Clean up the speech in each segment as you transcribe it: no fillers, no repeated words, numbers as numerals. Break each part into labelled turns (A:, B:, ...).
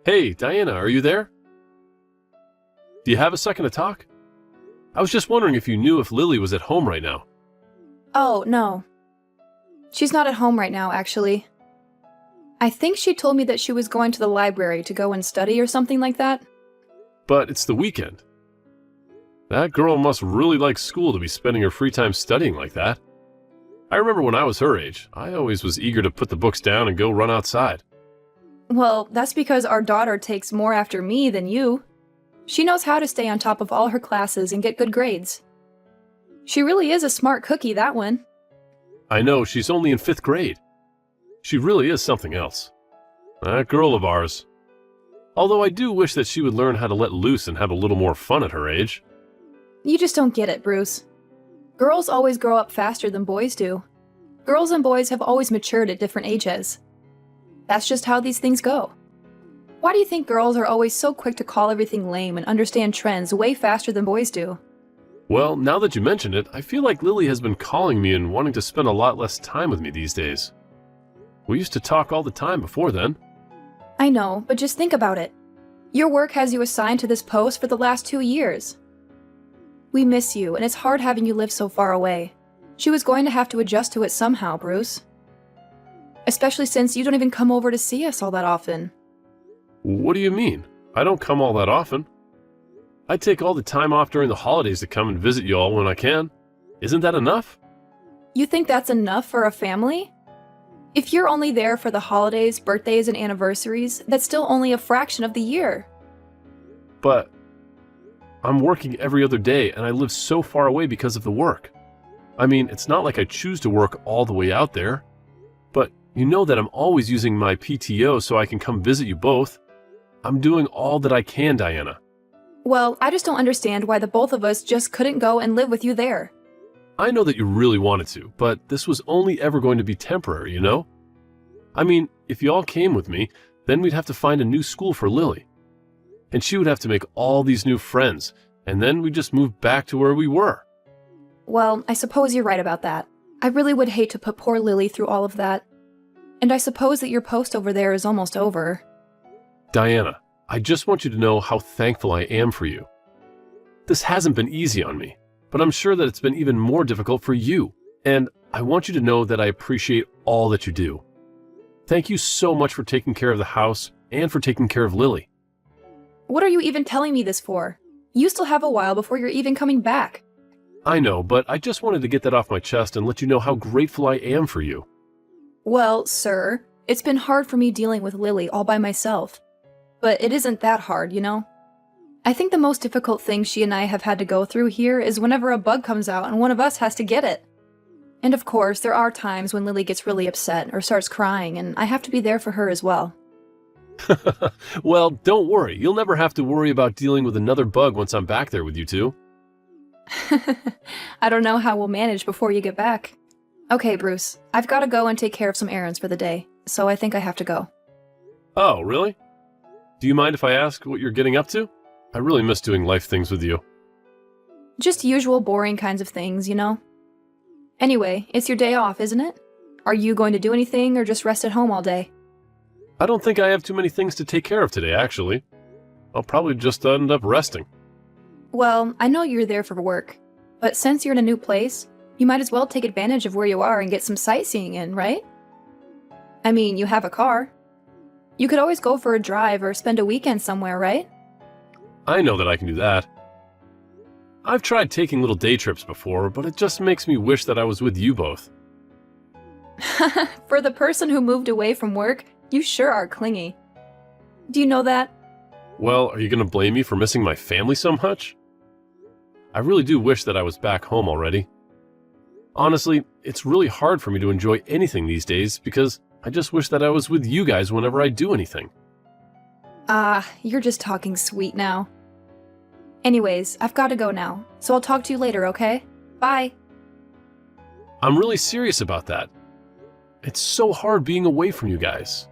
A: Hey, Diana, are you there? Do you have a second to talk? I was just wondering if you knew if Lily was at home right now.
B: Oh, no. She's not at home right now, actually. I think she told me that she was going to the library to go and study or something like that.
A: But it's the weekend. That girl must really like school to be spending her free time studying like that. I remember when I was her age, I always was eager to put the books down and go run outside.
B: Well, that's because our daughter takes more after me than you. She knows how to stay on top of all her classes and get good grades. She really is a smart cookie, that one.
A: I know, she's only in 5th grade. She really is something else. That girl of ours. Although I do wish that she would learn how to let loose and have a little more fun at her age.
B: You just don't get it, Bruce. Girls always grow up faster than boys do. Girls and boys have always matured at different ages. That's just how these things go. Why do you think girls are always so quick to call everything lame and understand trends way faster than boys do?
A: Well, now that you mention it, I feel like Lily has been calling me and wanting to spend a lot less time with me these days. We used to talk all the time before then.
B: I know, but just think about it. Your work has you assigned to this post for the last 2 years. We miss you, and it's hard having you live so far away. She was going to have to adjust to it somehow, Bruce. Especially since you don't even come over to see us all that often.
A: What do you mean? I don't come all that often. I take all the time off during the holidays to come and visit you all when I can. Isn't that enough?
B: You think that's enough for a family? If you're only there for the holidays, birthdays, and anniversaries, that's still only a fraction of the year.
A: But I'm working every other day and I live so far away because of the work. I mean, it's not like I choose to work all the way out there. But you know that I'm always using my PTO so I can come visit you both. I'm doing all that I can, Diana.
B: Well, I just don't understand why the both of us just couldn't go and live with you there.
A: I know that you really wanted to, but this was only ever going to be temporary, you know? I mean, if you all came with me, then we'd have to find a new school for Lily. And she would have to make all these new friends, and then we'd just move back to where we were.
B: Well, I suppose you're right about that. I really would hate to put poor Lily through all of that. And I suppose that your post over there is almost over.
A: Diana, I just want you to know how thankful I am for you. This hasn't been easy on me, but I'm sure that it's been even more difficult for you. And I want you to know that I appreciate all that you do. Thank you so much for taking care of the house and for taking care of Lily.
B: What are you even telling me this for? You still have a while before you're even coming back.
A: I know, but I just wanted to get that off my chest and let you know how grateful I am for you.
B: Well, sir, it's been hard for me dealing with Lily all by myself. But it isn't that hard, you know? I think the most difficult thing she and I have had to go through here is whenever a bug comes out and one of us has to get it. And of course, there are times when Lily gets really upset or starts crying, and I have to be there for her as well.
A: Well, don't worry. You'll never have to worry about dealing with another bug once I'm back there with you two.
B: I don't know how we'll manage before you get back. Okay, Bruce, I've got to go and take care of some errands for the day, so I think I have to go.
A: Oh, really? Do you mind if I ask what you're getting up to? I really miss doing life things with you.
B: Just usual boring kinds of things, you know? Anyway, it's your day off, isn't it? Are you going to do anything or just rest at home all day?
A: I don't think I have too many things to take care of today, actually. I'll probably just end up resting.
B: Well, I know you're there for work, but since you're in a new place, you might as well take advantage of where you are and get some sightseeing in, right? I mean, you have a car. You could always go for a drive or spend a weekend somewhere, right?
A: I know that I can do that. I've tried taking little day trips before, but it just makes me wish that I was with you both.
B: For the person who moved away from work, you sure are clingy. Do you know that?
A: Well, are you going to blame me for missing my family so much? I really do wish that I was back home already. Honestly, it's really hard for me to enjoy anything these days because I just wish that I was with you guys whenever I do anything.
B: You're just talking sweet now. Anyways, I've got to go now, so I'll talk to you later, okay? Bye!
A: I'm really serious about that. It's so hard being away from you guys.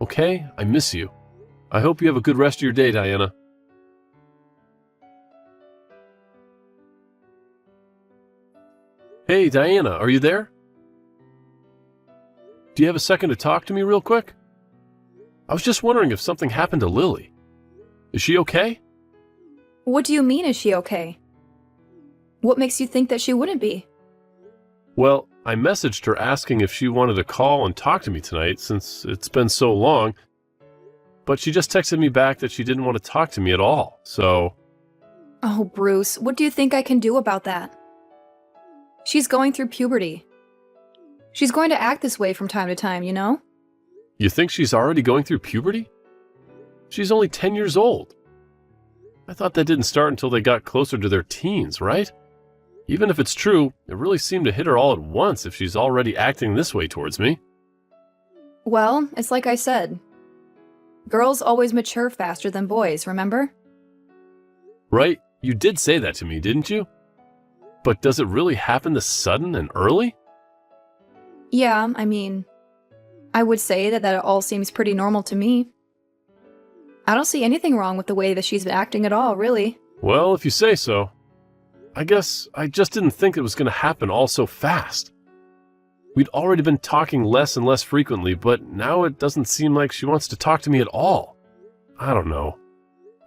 A: Okay, I miss you. I hope you have a good rest of your day, Diana. Hey, Diana, are you there? Do you have a second to talk to me real quick? I was just wondering if something happened to Lily. Is she okay?
B: What do you mean, is she okay? What makes you think that she wouldn't be?
A: Well, I messaged her asking if she wanted to call and talk to me tonight since it's been so long, but she just texted me back that she didn't want to talk to me at all, so...
B: Oh, Bruce, what do you think I can do about that? She's going through puberty. She's going to act this way from time to time, you know?
A: You think she's already going through puberty? She's only 10 years old. I thought that didn't start until they got closer to their teens, right? Even if it's true, it really seemed to hit her all at once if she's already acting this way towards me.
B: Well, it's like I said. Girls always mature faster than boys, remember?
A: Right? You did say that to me, didn't you? But does it really happen this sudden and early?
B: Yeah, I mean, I would say that it all seems pretty normal to me. I don't see anything wrong with the way that she's been acting at all, really.
A: Well, if you say so. I guess I just didn't think it was going to happen all so fast. We'd already been talking less and less frequently, but now it doesn't seem like she wants to talk to me at all. I don't know.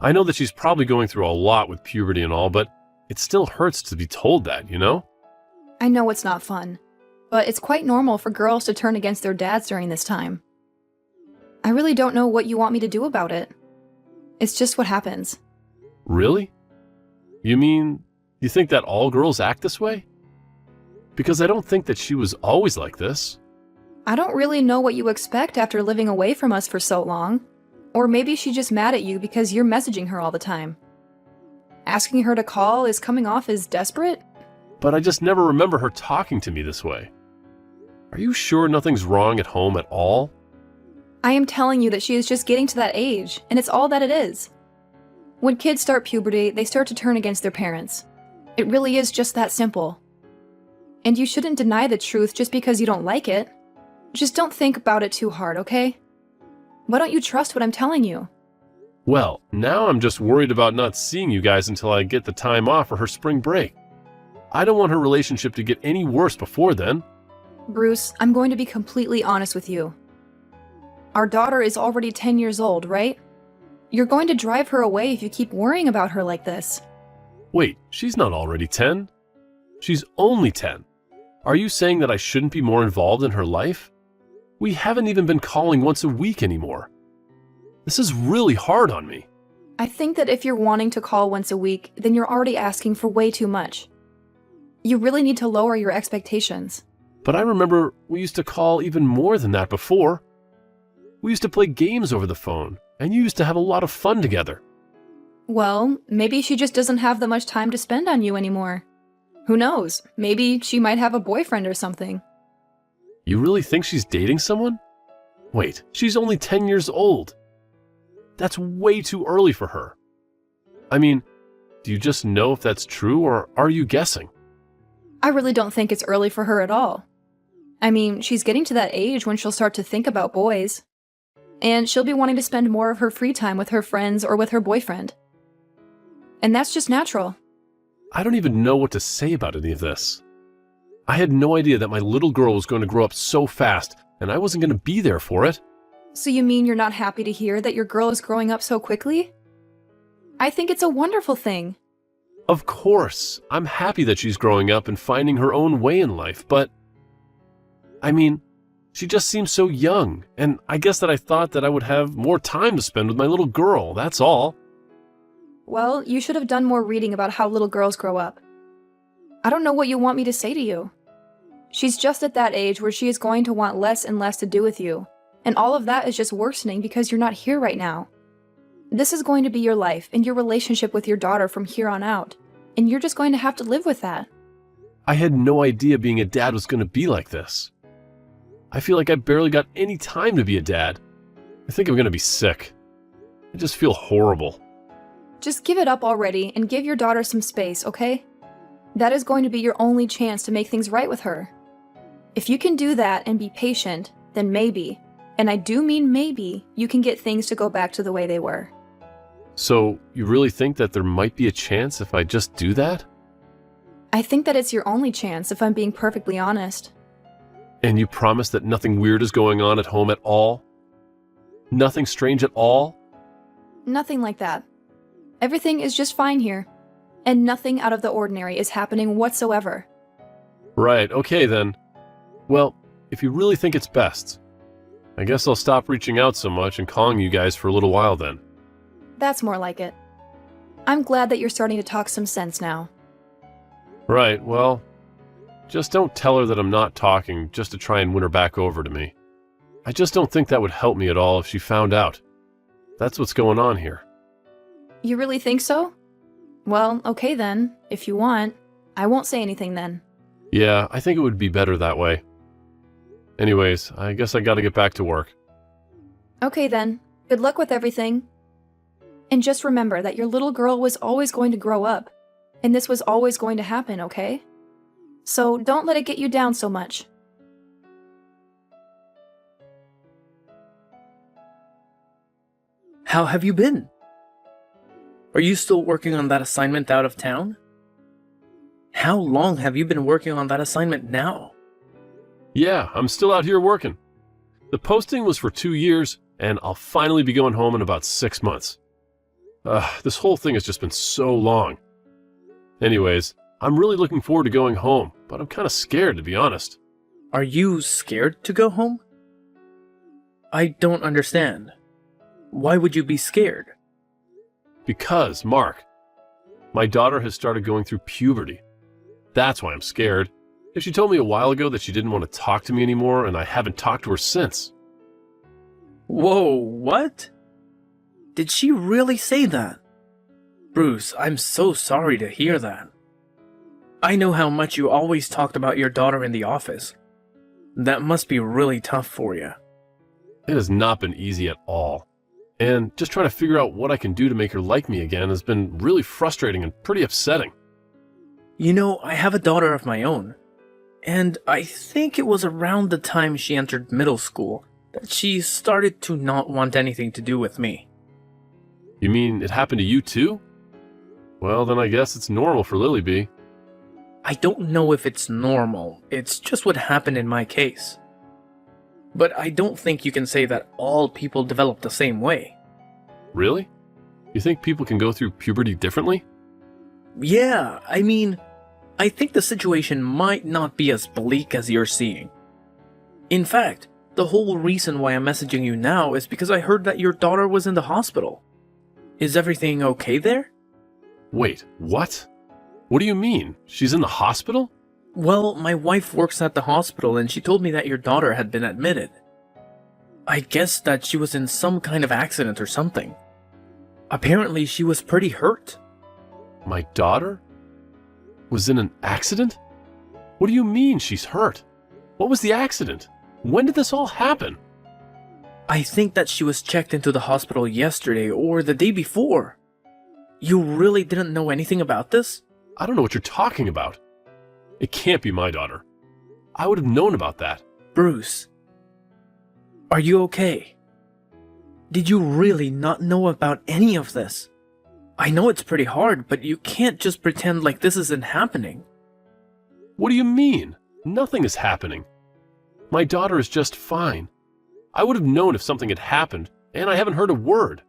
A: I know that she's probably going through a lot with puberty and all, but it still hurts to be told that, you know?
B: I know it's not fun, but it's quite normal for girls to turn against their dads during this time. I really don't know what you want me to do about it. It's just what happens.
A: Really? You mean, you think that all girls act this way? Because I don't think that she was always like this.
B: I don't really know what you expect after living away from us for so long. Or maybe she's just mad at you because you're messaging her all the time. Asking her to call is coming off as desperate?
A: But I just never remember her talking to me this way. Are you sure nothing's wrong at home at all?
B: I am telling you that she is just getting to that age, and it's all that it is. When kids start puberty, they start to turn against their parents. It really is just that simple. And you shouldn't deny the truth just because you don't like it. Just don't think about it too hard, okay? Why don't you trust what I'm telling you?
A: Well, now I'm just worried about not seeing you guys until I get the time off for her spring break. I don't want her relationship to get any worse before then.
B: Bruce, I'm going to be completely honest with you. Our daughter is already 10 years old, right? You're going to drive her away if you keep worrying about her like this.
A: Wait, she's not already 10. She's only 10. Are you saying that I shouldn't be more involved in her life? We haven't even been calling once a week anymore. This is really hard on me.
B: I think that if you're wanting to call once a week, then you're already asking for way too much. You really need to lower your expectations.
A: But I remember we used to call even more than that before. We used to play games over the phone, and you used to have a lot of fun together.
B: Well, maybe she just doesn't have that much time to spend on you anymore. Who knows? Maybe she might have a boyfriend or something.
A: You really think she's dating someone? Wait, she's only 10 years old. That's way too early for her. I mean, do you just know if that's true, or are you guessing?
B: I really don't think it's early for her at all. I mean, she's getting to that age when she'll start to think about boys. And she'll be wanting to spend more of her free time with her friends or with her boyfriend. And that's just natural.
A: I don't even know what to say about any of this. I had no idea that my little girl was going to grow up so fast, and I wasn't going to be there for it.
B: So you mean you're not happy to hear that your girl is growing up so quickly? I think it's a wonderful thing.
A: Of course, I'm happy that she's growing up and finding her own way in life, but... I mean, she just seems so young, and I guess that I thought that I would have more time to spend with my little girl, that's all.
B: Well, you should have done more reading about how little girls grow up. I don't know what you want me to say to you. She's just at that age where she is going to want less and less to do with you, and all of that is just worsening because you're not here right now. This is going to be your life and your relationship with your daughter from here on out, and you're just going to have to live with that.
A: I had no idea being a dad was going to be like this. I feel like I barely got any time to be a dad. I think I'm going to be sick. I just feel horrible.
B: Just give it up already and give your daughter some space, okay? That is going to be your only chance to make things right with her. If you can do that and be patient, then maybe, and I do mean maybe, you can get things to go back to the way they were.
A: So, you really think that there might be a chance if I just do that?
B: I think that it's your only chance, if I'm being perfectly honest.
A: And you promise that nothing weird is going on at home at all? Nothing strange at all?
B: Nothing like that. Everything is just fine here. And nothing out of the ordinary is happening whatsoever.
A: Right, okay then. Well, if you really think it's best, I guess I'll stop reaching out so much and calling you guys for a little while then.
B: That's more like it. I'm glad that you're starting to talk some sense now.
A: Right, well, just don't tell her that I'm not talking just to try and win her back over to me. I just don't think that would help me at all if she found out. That's what's going on here.
B: You really think so? Well, okay then. If you want, I won't say anything then.
A: Yeah, I think it would be better that way. Anyways, I guess I gotta get back to work.
B: Okay then. Good luck with everything. And just remember that your little girl was always going to grow up. And this was always going to happen, okay? So don't let it get you down so much.
C: How have you been? Are you still working on that assignment out of town? How long have you been working on that assignment now?
A: Yeah, I'm still out here working. The posting was for 2 years, and I'll finally be going home in about 6 months. This whole thing has just been so long. Anyways, I'm really looking forward to going home, but I'm kind of scared, to be honest.
C: Are you scared to go home? I don't understand. Why would you be scared?
A: Because, Mark, my daughter has started going through puberty. That's why I'm scared. If she told me a while ago that she didn't want to talk to me anymore, and I haven't talked to her since.
C: Whoa, what? Did she really say that? Bruce, I'm so sorry to hear that. I know how much you always talked about your daughter in the office. That must be really tough for you.
A: It has not been easy at all. And just trying to figure out what I can do to make her like me again has been really frustrating and pretty upsetting.
C: You know, I have a daughter of my own. And I think it was around the time she entered middle school that she started to not want anything to do with me.
A: You mean it happened to you too? Well, then I guess it's normal for Lily B.
C: I don't know if it's normal, it's just what happened in my case. But I don't think you can say that all people develop the same way.
A: Really? You think people can go through puberty differently?
C: Yeah, I think the situation might not be as bleak as you're seeing. In fact, the whole reason why I'm messaging you now is because I heard that your daughter was in the hospital. Is everything okay there?
A: Wait, what? What do you mean? She's in the hospital?
C: Well, my wife works at the hospital and she told me that your daughter had been admitted. I guess that she was in some kind of accident or something. Apparently she was pretty hurt.
A: My daughter? Was in an accident? What do you mean she's hurt? What was the accident? When did this all happen?
C: I think that she was checked into the hospital yesterday or the day before. You really didn't know anything about this?
A: I don't know what you're talking about. It can't be my daughter. I would have known about that.
C: Bruce, are you okay? Did you really not know about any of this? I know it's pretty hard, but you can't just pretend like this isn't happening.
A: What do you mean? Nothing is happening. My daughter is just fine. I would have known if something had happened, and I haven't heard a word.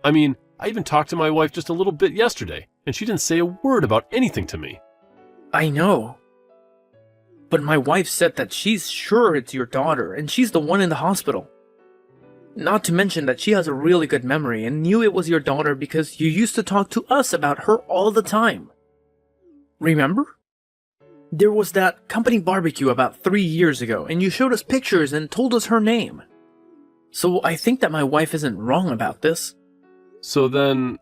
A: I mean, I even talked to my wife just a little bit yesterday, and she didn't say a word about anything to me.
C: I know. But my wife said that she's sure it's your daughter, and she's the one in the hospital. Not to mention that she has a really good memory and knew it was your daughter because you used to talk to us about her all the time. Remember? There was that company barbecue about 3 years ago, and you showed us pictures and told us her name. So I think that my wife isn't wrong about this.
A: So then,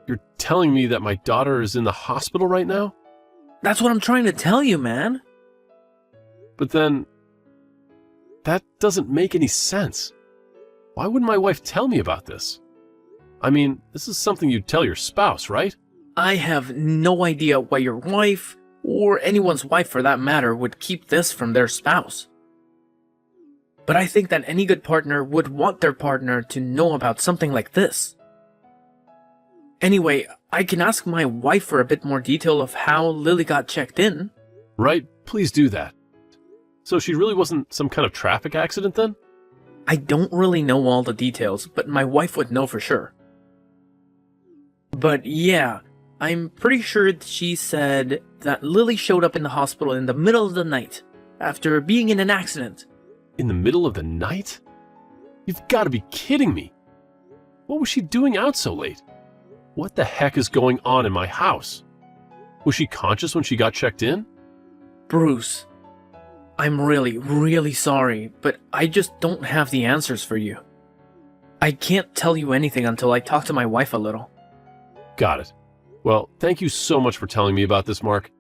A: you're telling me that my daughter is in the hospital right now?
C: That's what I'm trying to tell you, man.
A: But then, that doesn't make any sense. Why wouldn't my wife tell me about this? I mean, this is something you'd tell your spouse, right?
C: I have no idea why your wife, or anyone's wife for that matter, would keep this from their spouse. But I think that any good partner would want their partner to know about something like this. Anyway, I can ask my wife for a bit more detail of how Lily got checked in.
A: Right, please do that. So she really wasn't some kind of traffic accident then?
C: I don't really know all the details, but my wife would know for sure. But yeah, I'm pretty sure she said that Lily showed up in the hospital in the middle of the night, after being in an accident.
A: In the middle of the night? You've got to be kidding me. What was she doing out so late? What the heck is going on in my house? Was she conscious when she got checked in?
C: Bruce, I'm really, really sorry, but I just don't have the answers for you. I can't tell you anything until I talk to my wife a little.
A: Got it. Well, thank you so much for telling me about this, Mark.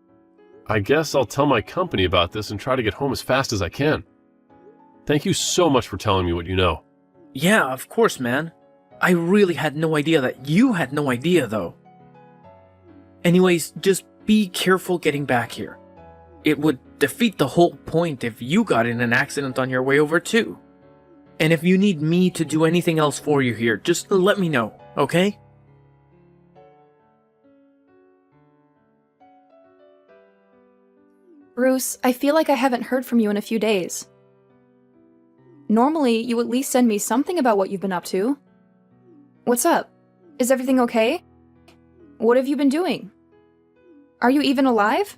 A: I guess I'll tell my company about this and try to get home as fast as I can. Thank you so much for telling me what you know.
C: Yeah, of course, man. I really had no idea that you had no idea, though. Anyways, just be careful getting back here. It would defeat the whole point if you got in an accident on your way over, too. And if you need me to do anything else for you here, just let me know, okay?
B: Bruce, I feel like I haven't heard from you in a few days. Normally, you at least send me something about what you've been up to. What's up? Is everything okay? What have you been doing? Are you even alive?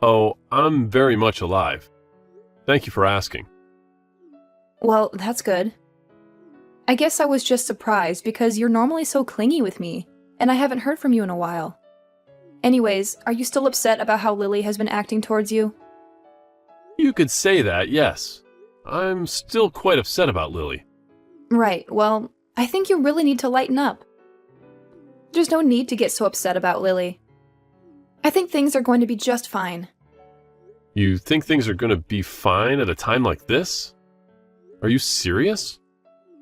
A: Oh, I'm very much alive. Thank you for asking.
B: Well, that's good. I guess I was just surprised because you're normally so clingy with me, and I haven't heard from you in a while. Anyways, are you still upset about how Lily has been acting towards you?
A: You could say that, yes. I'm still quite upset about Lily.
B: Right, well, I think you really need to lighten up. There's no need to get so upset about Lily. I think things are going to be just fine.
A: You think things are going to be fine at a time like this? Are you serious?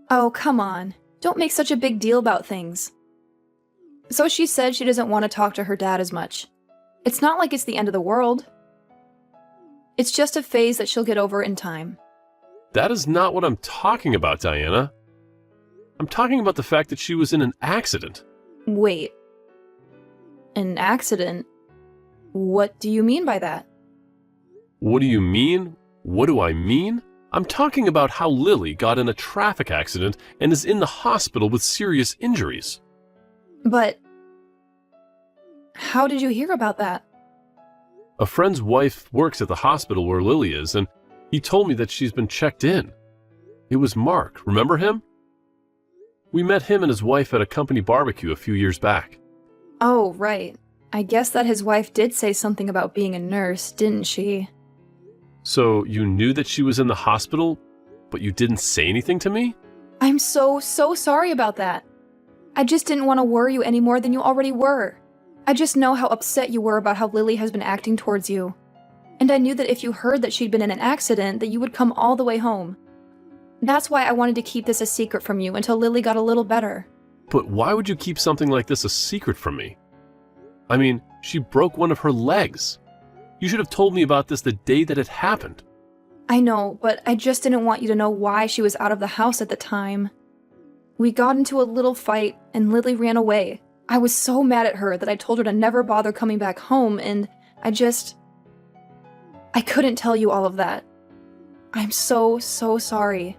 B: Oh, come on. Don't make such a big deal about things. So she said she doesn't want to talk to her dad as much. It's not like it's the end of the world. It's just a phase that she'll get over in time.
A: That is not what I'm talking about, Diana. I'm talking about the fact that she was in an accident.
B: Wait. An accident? What do you mean by that?
A: What do you mean? What do I mean? I'm talking about how Lily got in a traffic accident and is in the hospital with serious injuries.
B: But how did you hear about that?
A: A friend's wife works at the hospital where Lily is, and he told me that she's been checked in. It was Mark, remember him? We met him and his wife at a company barbecue a few years back.
B: Oh, right. I guess that his wife did say something about being a nurse, didn't she?
A: So you knew that she was in the hospital, but you didn't say anything to me?
B: I'm so sorry about that. I just didn't want to worry you any more than you already were. I just know how upset you were about how Lily has been acting towards you. And I knew that if you heard that she'd been in an accident, that you would come all the way home. That's why I wanted to keep this a secret from you until Lily got a little better.
A: But why would you keep something like this a secret from me? I mean, she broke one of her legs. You should have told me about this the day that it happened.
B: I know, but I just didn't want you to know why she was out of the house at the time. We got into a little fight, and Lily ran away. I was so mad at her that I told her to never bother coming back home, and I couldn't tell you all of that. I'm so sorry.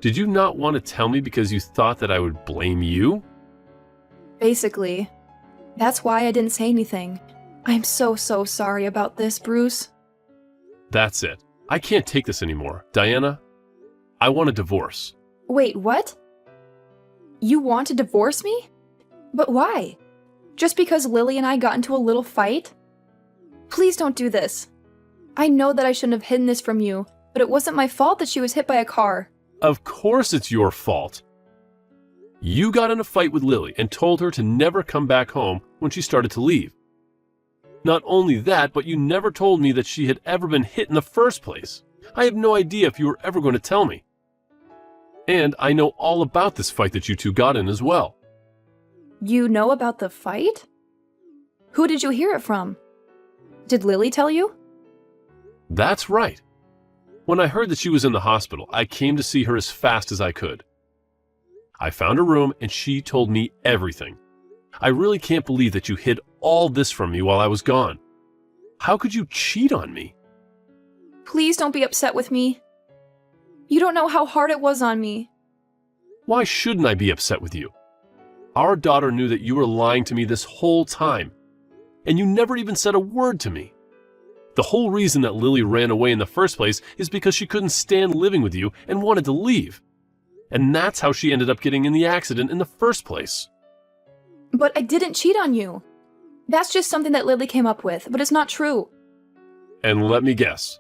A: Did you not want to tell me because you thought that I would blame you?
B: Basically. That's why I didn't say anything. I'm so sorry about this, Bruce.
A: That's it. I can't take this anymore. Diana, I want a divorce.
B: Wait, what? You want to divorce me? But why? Just because Lily and I got into a little fight? Please don't do this. I know that I shouldn't have hidden this from you, but it wasn't my fault that she was hit by a car.
A: Of course it's your fault. You got in a fight with Lily and told her to never come back home when she started to leave. Not only that, but you never told me that she had ever been hit in the first place. I have no idea if you were ever going to tell me. And I know all about this fight that you two got in as well.
B: You know about the fight? Who did you hear it from? Did Lily tell you?
A: That's right. When I heard that she was in the hospital, I came to see her as fast as I could. I found her room and she told me everything. I really can't believe that you hid all this from me while I was gone. How could you cheat on me?
B: Please don't be upset with me. You don't know how hard it was on me.
A: Why shouldn't I be upset with you? Our daughter knew that you were lying to me this whole time, and you never even said a word to me. The whole reason that Lily ran away in the first place is because she couldn't stand living with you and wanted to leave. And that's how she ended up getting in the accident in the first place.
B: But I didn't cheat on you. That's just something that Lily came up with, but it's not true.
A: And let me guess,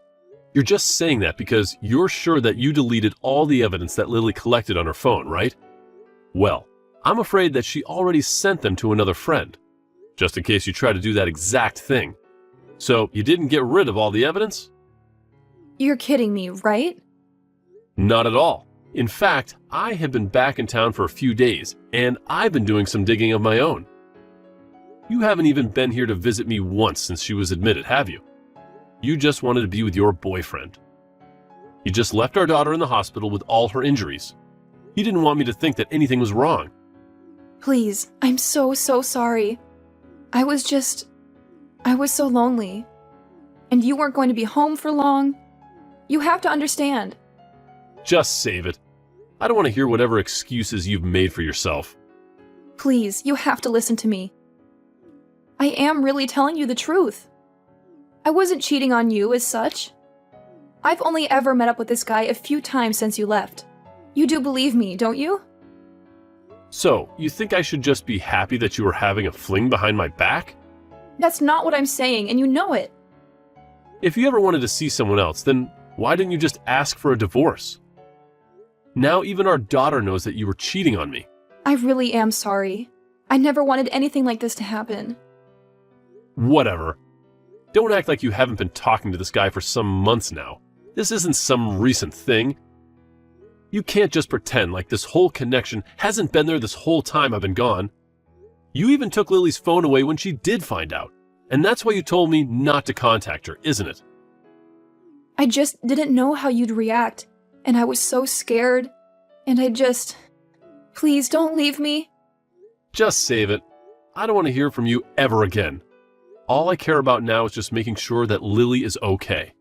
A: you're just saying that because you're sure that you deleted all the evidence that Lily collected on her phone, right? Well, I'm afraid that she already sent them to another friend, just in case you try to do that exact thing. So you didn't get rid of all the evidence?
B: You're kidding me, right?
A: Not at all. In fact, I have been back in town for a few days, and I've been doing some digging of my own. You haven't even been here to visit me once since she was admitted, have you? You just wanted to be with your boyfriend. You just left our daughter in the hospital with all her injuries. You didn't want me to think that anything was wrong.
B: Please, I'm so sorry. I was so lonely. And you weren't going to be home for long. You have to understand.
A: Just save it. I don't want to hear whatever excuses you've made for yourself.
B: Please, you have to listen to me. I am really telling you the truth. I wasn't cheating on you as such. I've only ever met up with this guy a few times since you left. You do believe me, don't you?
A: So, you think I should just be happy that you were having a fling behind my back?
B: That's not what I'm saying, and you know it.
A: If you ever wanted to see someone else, then why didn't you just ask for a divorce? Now even our daughter knows that you were cheating on me.
B: I really am sorry. I never wanted anything like this to happen.
A: Whatever. Don't act like you haven't been talking to this guy for some months now. This isn't some recent thing. You can't just pretend like this whole connection hasn't been there this whole time I've been gone. You even took Lily's phone away when she did find out. And that's why you told me not to contact her, isn't it?
B: I just didn't know how you'd react, and I was so scared, and Please don't leave me.
A: Just save it. I don't want to hear from you ever again. All I care about now is just making sure that Lily is okay.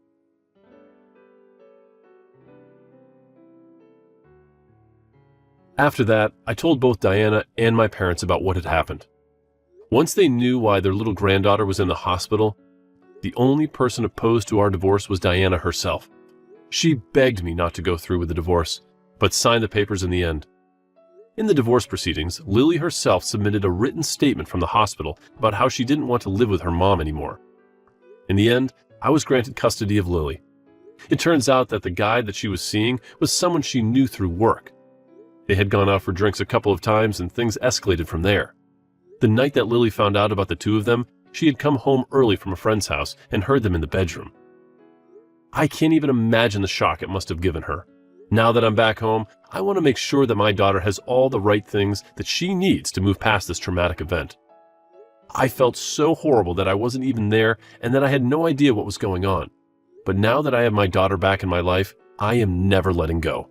A: After that, I told both Diana and my parents about what had happened. Once they knew why their little granddaughter was in the hospital, the only person opposed to our divorce was Diana herself. She begged me not to go through with the divorce, but signed the papers in the end. In the divorce proceedings, Lily herself submitted a written statement from the hospital about how she didn't want to live with her mom anymore. In the end, I was granted custody of Lily. It turns out that the guy that she was seeing was someone she knew through work. They had gone out for drinks a couple of times and things escalated from there. The night that Lily found out about the two of them, she had come home early from a friend's house and heard them in the bedroom. I can't even imagine the shock it must have given her. Now that I'm back home, I want to make sure that my daughter has all the right things that she needs to move past this traumatic event. I felt so horrible that I wasn't even there and that I had no idea what was going on. But now that I have my daughter back in my life, I am never letting go.